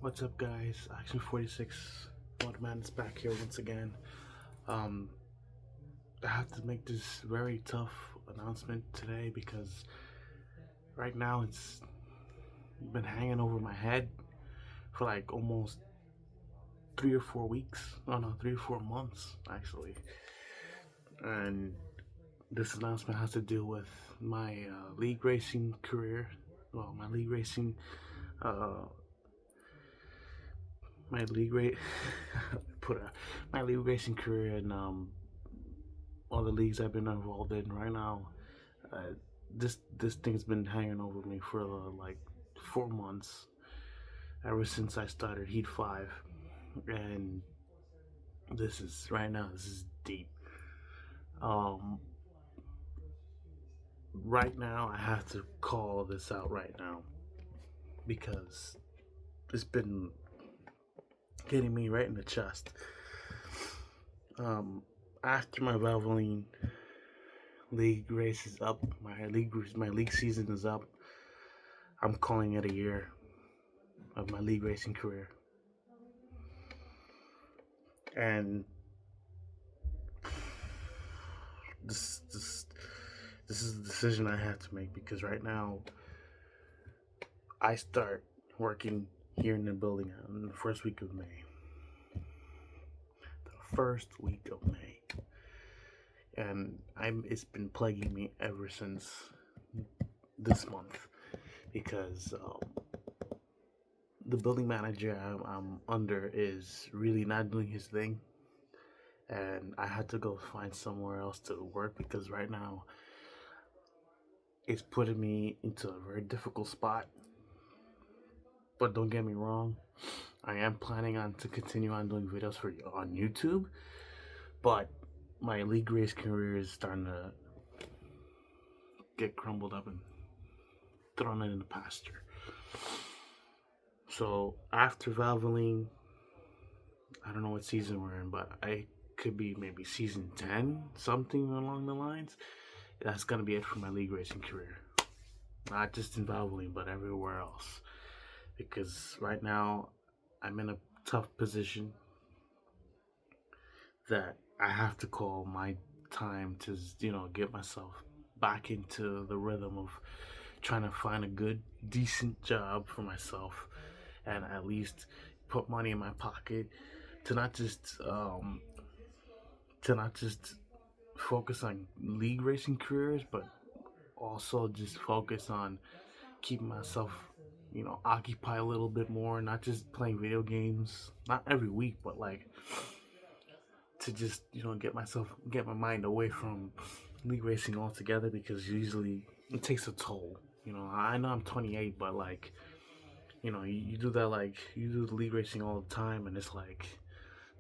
What's up, guys? Action46 Man is back here once again. I have to make this very tough announcement today because right now it's been hanging over my head for like almost 3 or 4 weeks. Oh no, 3 or 4 months actually. And this announcement has to do with my league racing career. Well, my league racing uh, my league rate my league racing career and all the leagues I've been involved in right now. This thing's been hanging over me for like 4 months ever since I started Heat 5, and this is right now. This is deep. Um, right now I have to call this out right now because it's been hitting me right in the chest. After my valvoline league race is up, my league season is up, I'm calling it a year of my league racing career. And this is the decision I have to make because right now I start working here in the building in the first week of May. The first week of May. And it's been plaguing me ever since this month because the building manager I'm under is really not doing his thing, and I had to go find somewhere else to work because right now it's putting me into a very difficult spot. But don't get me wrong, I am planning on to continue on doing videos on YouTube, but my league race career is starting to get crumbled up and thrown in the pasture. So after Valvoline, I don't know what season we're in, but I could be maybe season 10, something along the lines. That's gonna be it for my league racing career. Not just in Valvoline, but everywhere else. Because right now I'm in a tough position that I have to call my time to, get myself back into the rhythm of trying to find a good, decent job for myself and at least put money in my pocket to not just focus on league racing careers, but also just focus on keeping myself, occupied a little bit more, not just playing video games, not every week, but like to just, get my mind away from league racing altogether because usually it takes a toll. I know I'm 28, but like, you do that, like, you do the league racing all the time, and it's like,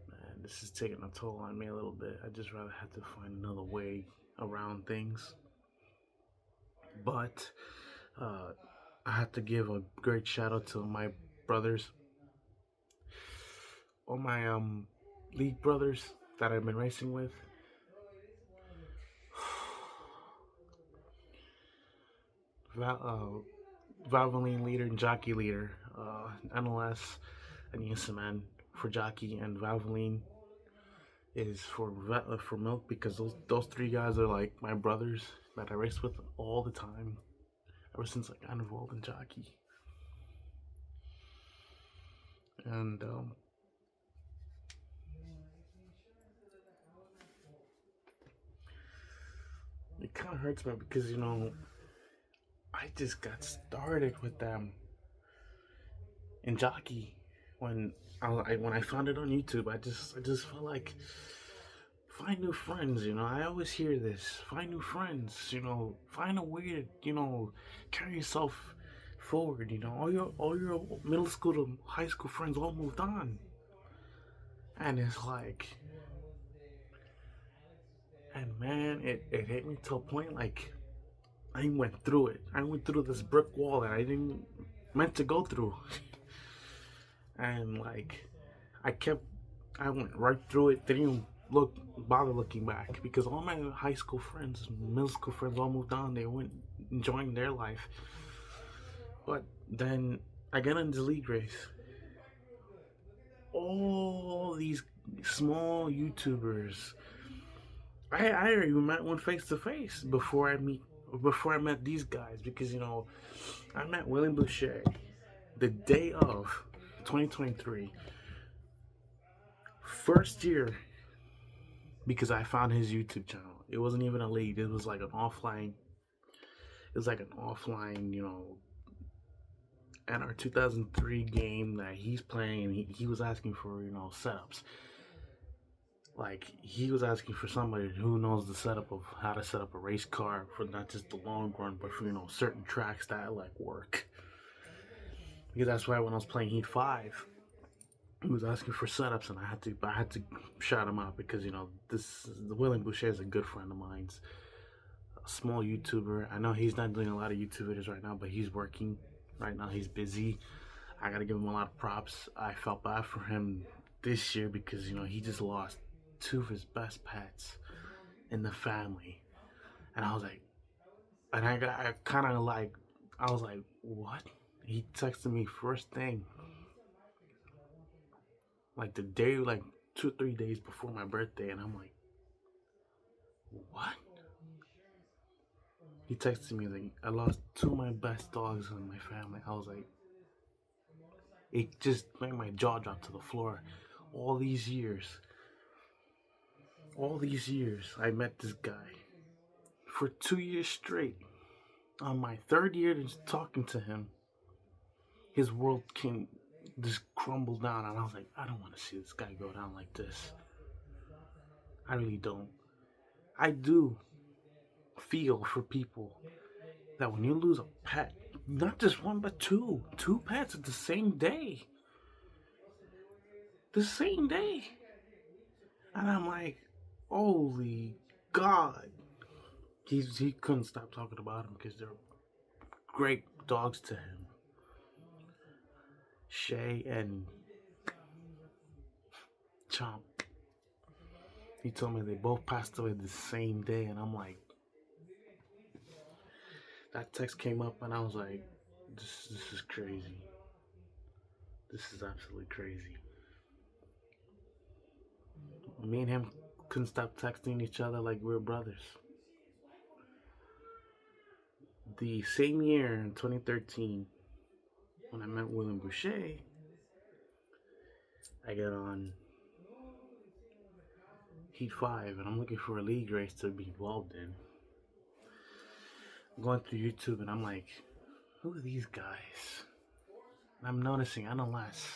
man, this is taking a toll on me a little bit. I just rather have to find another way around things. But I have to give a great shout out to my brothers, all my league brothers that I've been racing with. Valvoline leader and Jockey leader, NLS and Esmn for Jockey, and Valvoline is for milk, because those three guys are like my brothers that I race with all the time ever since I got involved in Jockey. And it kind of hurts me because I just got started with them in Jockey when I found it on YouTube. I just felt like, find new friends. I always hear this: find new friends. Find a way to carry yourself forward. All your middle school to high school friends all moved on, and it's like, and man, it hit me to a point like I went through it. I went through this brick wall that I didn't meant to go through. And like, I went right through it, didn't even bother looking back, because all my high school friends, middle school friends all moved on. They went enjoying their life. But then I got into the league race, all these small YouTubers. I already met one face to face before I met these guys, because I met William Bushey the day of 2023, first year, because I found his YouTube channel. It wasn't even a lead. It was like an offline. It was like an offline, at our 2003 game that he's playing. He was asking for setups. Like, he was asking for somebody who knows the setup of how to set up a race car for not just the long run, but for certain tracks that like work. Because that's why when I was playing Heat 5, he was asking for setups, and I had to shout him out, because the William Bushey is a good friend of mine. A small YouTuber. I know he's not doing a lot of YouTube videos right now, but he's working right now. He's busy. I gotta give him a lot of props. I felt bad for him this year because he just lost two of his best pets in the family, and I was like, and I kind of like, I was like, what? He texted me first thing, like the day, like 2 or 3 days before my birthday, and I'm like, what? He texted me like, I lost two of my best dogs in my family. I was like, it just made my jaw drop to the floor. All these years, I met this guy for 2 years straight. On my third year just talking to him, his world came just crumbled down, and I was like, I don't want to see this guy go down like this. I really don't. I do feel for people that when you lose a pet, not just one but two pets at the same day. And I'm like, holy God. He couldn't stop talking about them because they're great dogs to him. Shay and Chomp. He told me they both passed away the same day, and I'm like, that text came up, and I was like, this is crazy. This is absolutely crazy. Me and him couldn't stop texting each other like we were brothers. The same year, in 2013, when I met William Bushey, I get on Heat 5, and I'm looking for a league race to be involved in. I'm going through YouTube, and I'm like, who are these guys? And I'm noticing Analyze,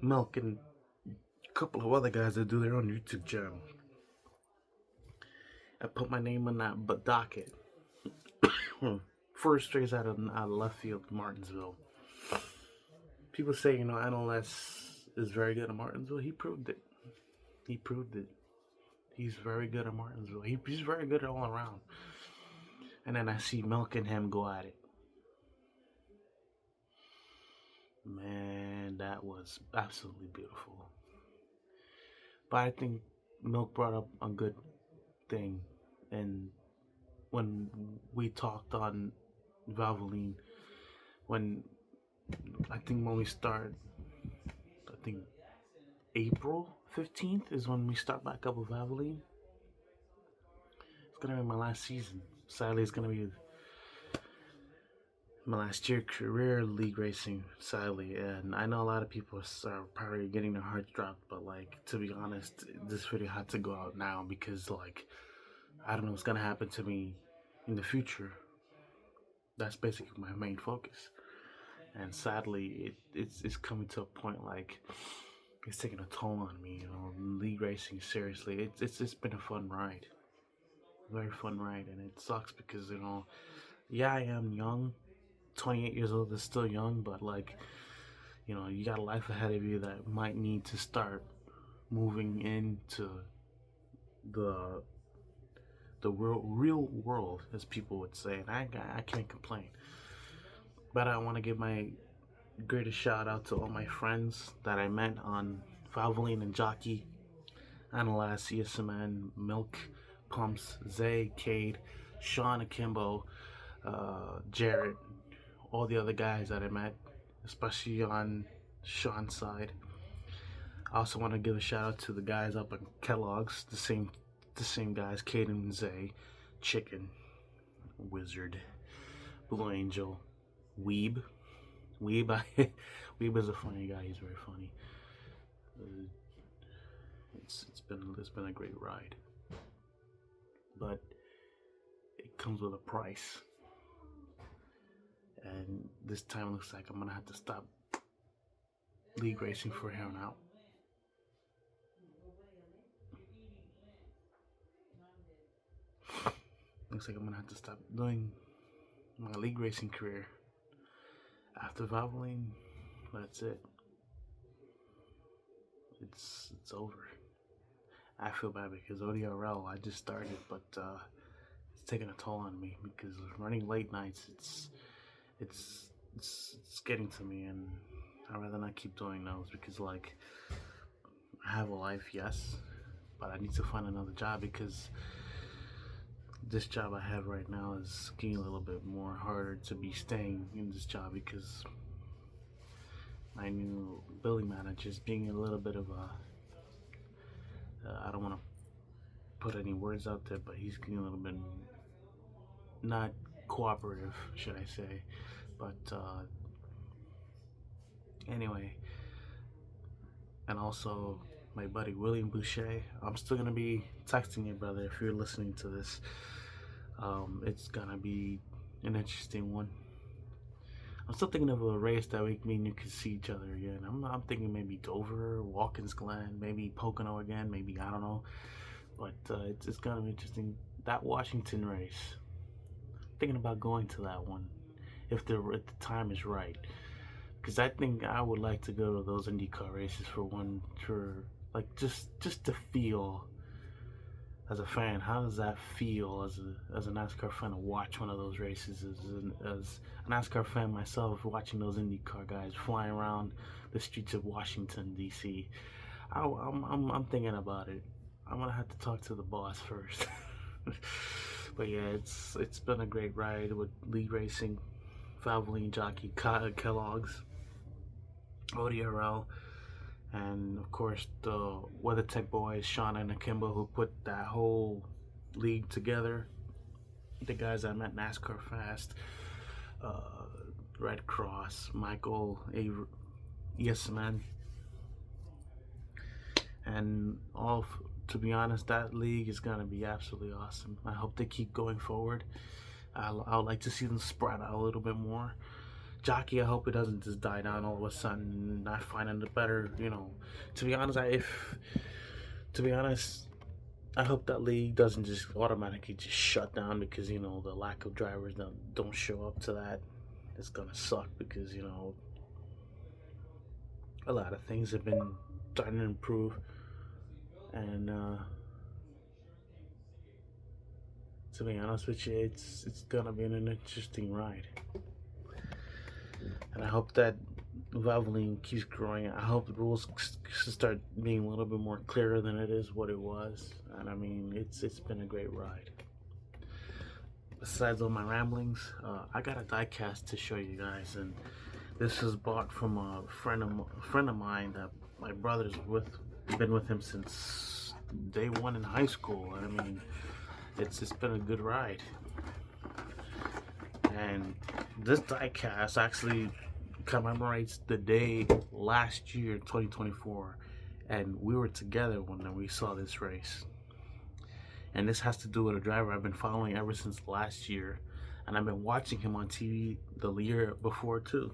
Milk, and a couple of other guys that do their own YouTube channel. I put my name on that docket. First race out of left field, Martinsville. People say, Analyze is very good at Martinsville. He proved it. He's very good at Martinsville. He's very good all around. And then I see Milk and him go at it. Man, that was absolutely beautiful. But I think Milk brought up a good thing. And when we talked on valvoline, when we start, I think April 15th is when we start back up with valvoline. It's gonna be my last season. Sadly, it's gonna be my last year career league racing, sadly. And I know a lot of people are probably getting their hearts dropped, but like, to be honest, this video had to go out now because like, I don't know what's gonna happen to me in the future. That's basically my main focus. And sadly, it's coming to a point like it's taking a toll on me. League racing, seriously, it's been a fun ride, very fun ride, and it sucks because yeah, I am young. 28 years old is still young, but like, you got a life ahead of you that might need to start moving into the real world, as people would say, and I can't complain. But I want to give my greatest shout out to all my friends that I met on Valvoline and Jockey, Analyze, Esmn, Milk, Pumpzz, Zay, Kade, Sean, Akimbo, Jarrett, all the other guys that I met, especially on Sean's side. I also want to give a shout out to the guys up at Kellogg's, the same guys, Kade and Zay, Chicken, Wizard, Blue Angel, Weeb. Weeb is a funny guy. He's very funny. It's been a great ride, but it comes with a price. And this time looks like I'm gonna have to stop league racing for here on out. Looks like I'm gonna have to stop doing my league racing career. After valvoline, that's it. It's over. I feel bad because ODRL I just started, but it's taking a toll on me because running late nights it's getting to me, and I'd rather not keep doing those because like I have a life, yes, but I need to find another job because this job I have right now is getting a little bit more harder to be staying in this job because my new building manager is being a little bit of a I don't want to put any words out there, but he's getting a little bit not cooperative, should I say. But anyway, and also my buddy William Bushey, I'm still gonna be texting you, brother, if you're listening to this. It's gonna be an interesting one. I'm still thinking of a race that me and you could see each other again. I'm thinking maybe Dover, Watkins Glen, maybe Pocono again, maybe, I don't know. But it's gonna be interesting. That Washington race, thinking about going to that one if the time is right, because I think I would like to go to those IndyCar races for like just to feel as a fan. How does that feel as a NASCAR fan to watch one of those races? As a NASCAR fan myself, watching those IndyCar guys flying around the streets of Washington D.C. I'm thinking about it. I'm gonna have to talk to the boss first. But yeah, it's been a great ride with league racing, Valvoline, Jockey, Kellogg's, ODRL, and of course the WeatherTech boys, Sean and Akimbo, who put that whole league together. The guys I met NASCAR Fast, Red Cross, Michael, Esmn, and all. To be honest, that league is gonna be absolutely awesome. I hope they keep going forward. I would like to see them spread out a little bit more. Jockey, I hope it doesn't just die down all of a sudden. Not finding it better, you know. To be honest, I hope that league doesn't just automatically just shut down because, you know, the lack of drivers don't show up to that. It's gonna suck because, you know, a lot of things have been starting to improve, and to be honest with you, it's gonna be an interesting ride. And I hope that Valvoline keeps growing. I hope the rules start being a little bit more clearer than it is what it was. And I mean, it's been a great ride. Besides all my ramblings, I got a diecast to show you guys, and this is bought from a friend of mine that my brother's been with him since day one in high school. And I mean, it's been a good ride. And this diecast actually commemorates the day last year, 2024, and we were together when we saw this race. And this has to do with a driver I've been following ever since last year, and I've been watching him on TV the year before too.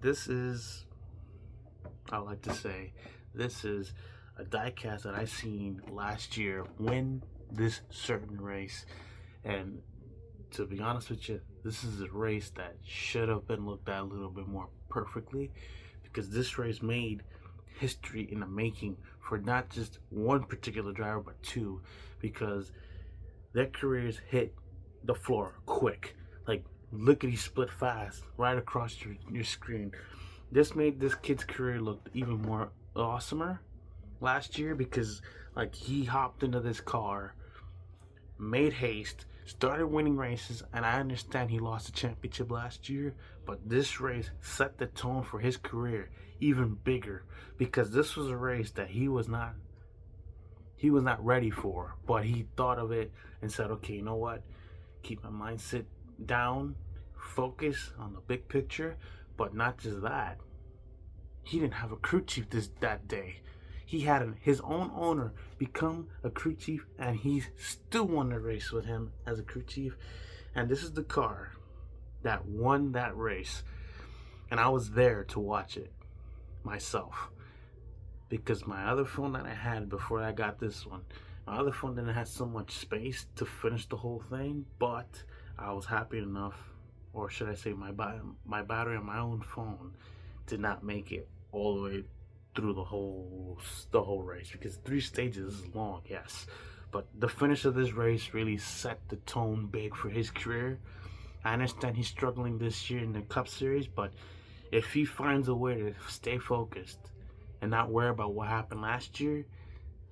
This is, I like to say, this is a diecast that I seen last year win this certain race. And to be honest with you, this is a race that should have been looked at a little bit more perfectly, because this race made history in the making for not just one particular driver, but two, because their careers hit the floor quick, like lickety split fast, right across your screen. This made this kid's career look even more awesomer last year, because like he hopped into this car, made haste, started winning races, and I understand he lost the championship last year, but this race set the tone for his career even bigger, because this was a race that he was not ready for, but he thought of it and said, okay, you know what, keep my mindset down, focus on the big picture. But not just that, he didn't have a crew chief that day. He had his own owner become a crew chief, and he still won the race with him as a crew chief. And this is the car that won that race. And I was there to watch it myself, because my other phone that I had before I got this one, my other phone didn't have so much space to finish the whole thing. But I was happy enough, or should I say my battery on my own phone did not make it all the way through the whole race, because 3 stages is long, yes, but the finish of this race really set the tone big for his career. I understand he's struggling this year in the Cup Series, but if he finds a way to stay focused and not worry about what happened last year,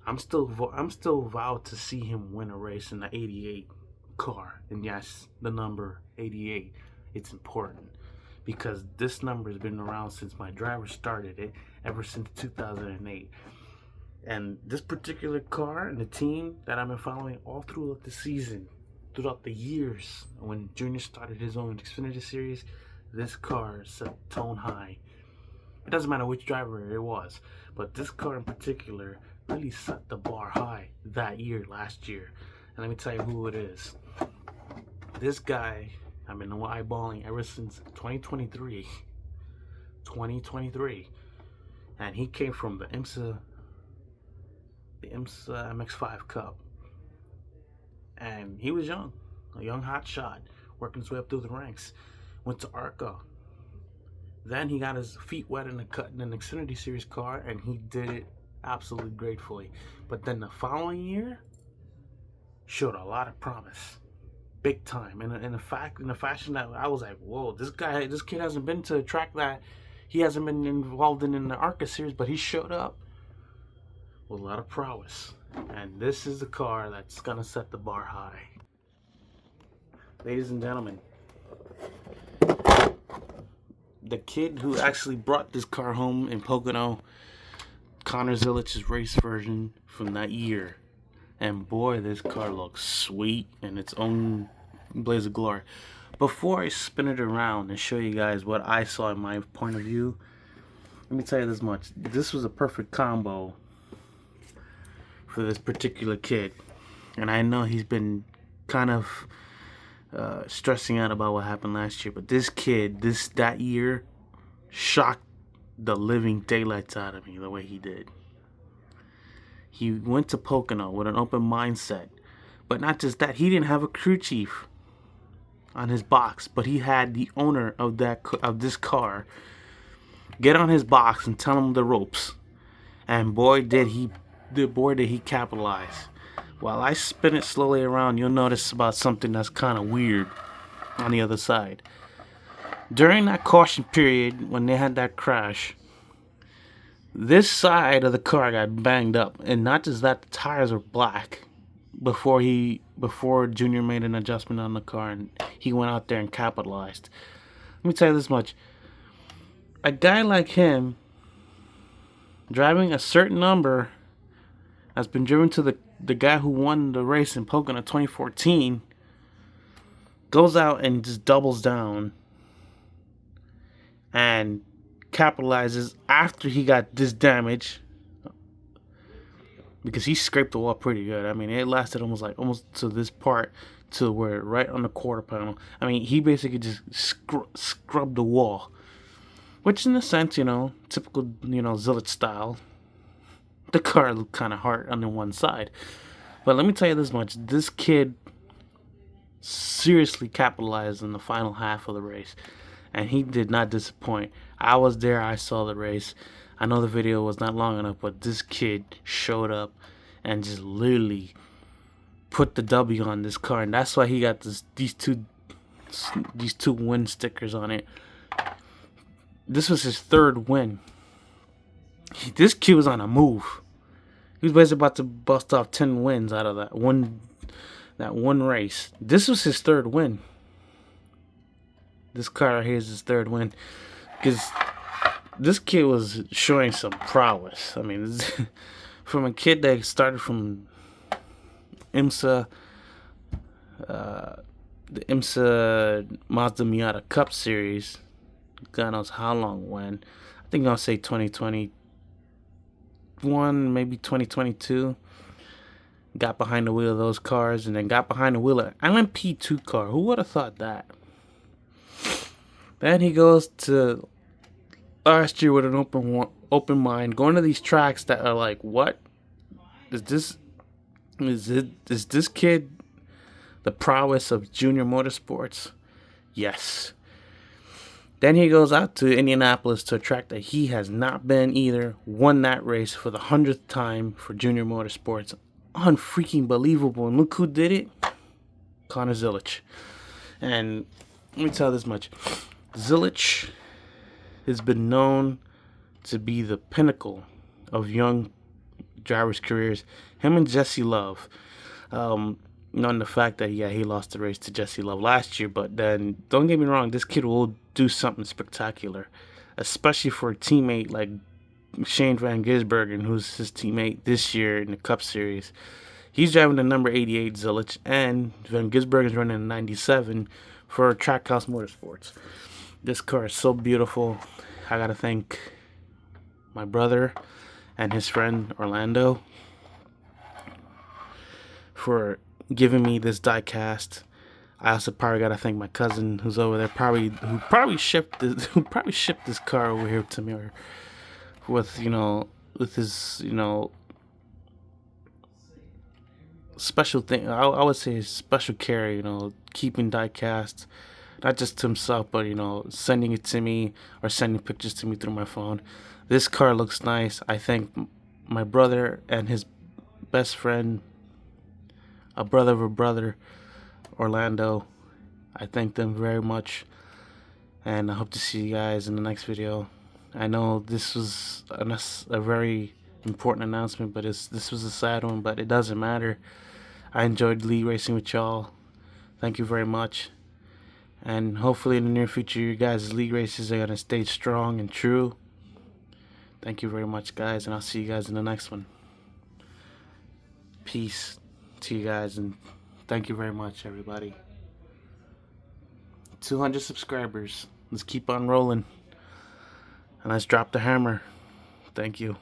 I'm still vowed to see him win a race in the 88 car. And yes, the number 88, it's important, because this number has been around since my driver started it, ever since 2008. And this particular car and the team that I've been following all throughout the season, throughout the years, when Junior started his own Xfinity series, this car set tone high. It doesn't matter which driver it was, but this car in particular really set the bar high that year, last year. And let me tell you who it is. This guy I've been eyeballing ever since 2023. And he came from the IMSA MX5 Cup. And he was young, a young hot shot, working his way up through the ranks. Went to ARCA. Then he got his feet wet in an Xfinity Series car, and he did it absolutely gratefully. But then the following year showed a lot of promise, big time. And in a fashion that I was like, whoa, this kid hasn't been to a track that he hasn't been involved in the ARCA series, but he showed up with a lot of prowess. And this is the car that's gonna set the bar high. Ladies and gentlemen, the kid who actually brought this car home in Pocono, Connor Zilich's race version from that year. And boy, this car looks sweet in its own blaze of glory. Before I spin it around and show you guys what I saw in my point of view, let me tell you this much. This was a perfect combo for this particular kid. And I know he's been kind of stressing out about what happened last year, but this kid, that year, shocked the living daylights out of me the way he did. He went to Pocono with an open mindset, but not just that, he didn't have a crew chief on his box, but he had the owner of this car get on his box and tell him the ropes, and boy did he capitalize. While I spin it slowly around, you'll notice about something that's kind of weird on the other side. During that caution period, when they had that crash, this side of the car got banged up, and not just that, the tires were black before Junior made an adjustment on the car, and he went out there and capitalized. Let me tell you this much. A guy like him, driving a certain number, has been driven to the guy who won the race in Pocono 2014, goes out and just doubles down and capitalizes after he got this damage, because he scraped the wall pretty good. I mean, it lasted almost to this part, to where right on the quarter panel. I mean, he basically just scrubbed the wall, which in a sense, typical, Zilich style. The car looked kind of hard on the one side. But let me tell you this much. This kid seriously capitalized in the final half of the race, and he did not disappoint. I was there. I saw the race. I know the video was not long enough, but this kid showed up and just literally put the W on this car, and that's why he got these two win stickers on it. This was his 3rd win. This kid was on a move. He was basically about to bust off 10 wins out of that one That one race. This was his third win. This car right here is his third win. Because this kid was showing some prowess. I mean, from a kid that started from IMSA, the IMSA Mazda Miata Cup Series. God knows how long when. I think I'll say 2021, maybe 2022. Got behind the wheel of those cars, and then got behind the wheel of an LMP2 car. Who would have thought that? Then he goes to last year with an open mind, going to these tracks that are like, what is this? Is this kid the prowess of junior motorsports? Yes. Then he goes out to Indianapolis to a track that he has not been either. Won that race for the 100th time for junior motorsports. Unfreaking believable. And look who did it? Connor Zilisch. And let me tell this much. Zilisch has been known to be the pinnacle of young drivers' careers. Him and Jesse Love. Knowing the fact that, yeah, he lost the race to Jesse Love last year, but then, don't get me wrong, this kid will do something spectacular, especially for a teammate like Shane Van Gisbergen, who's his teammate this year in the Cup Series. He's driving the number 88 Zilisch, and Van Gisbergen's running a 97 for Trackhouse Motorsports. This car is so beautiful. I gotta thank my brother and his friend Orlando for giving me this die cast. I also probably gotta thank my cousin who's over there, who probably shipped this car over here to me, with his special thing. I would say his special care, keeping die casts, not just to himself, but sending it to me or sending pictures to me through my phone. This car looks nice. I thank my brother and his best friend, a brother of a brother, Orlando. I thank them very much, and I hope to see you guys in the next video. I know this was a very important announcement, but this was a sad one, but it doesn't matter. I enjoyed league racing with y'all. Thank you very much, and hopefully in the near future you guys' league races are going to stay strong and true. Thank you very much, guys, and I'll see you guys in the next one. Peace to you guys, and thank you very much, everybody. 200 subscribers. Let's keep on rolling, and let's drop the hammer. Thank you.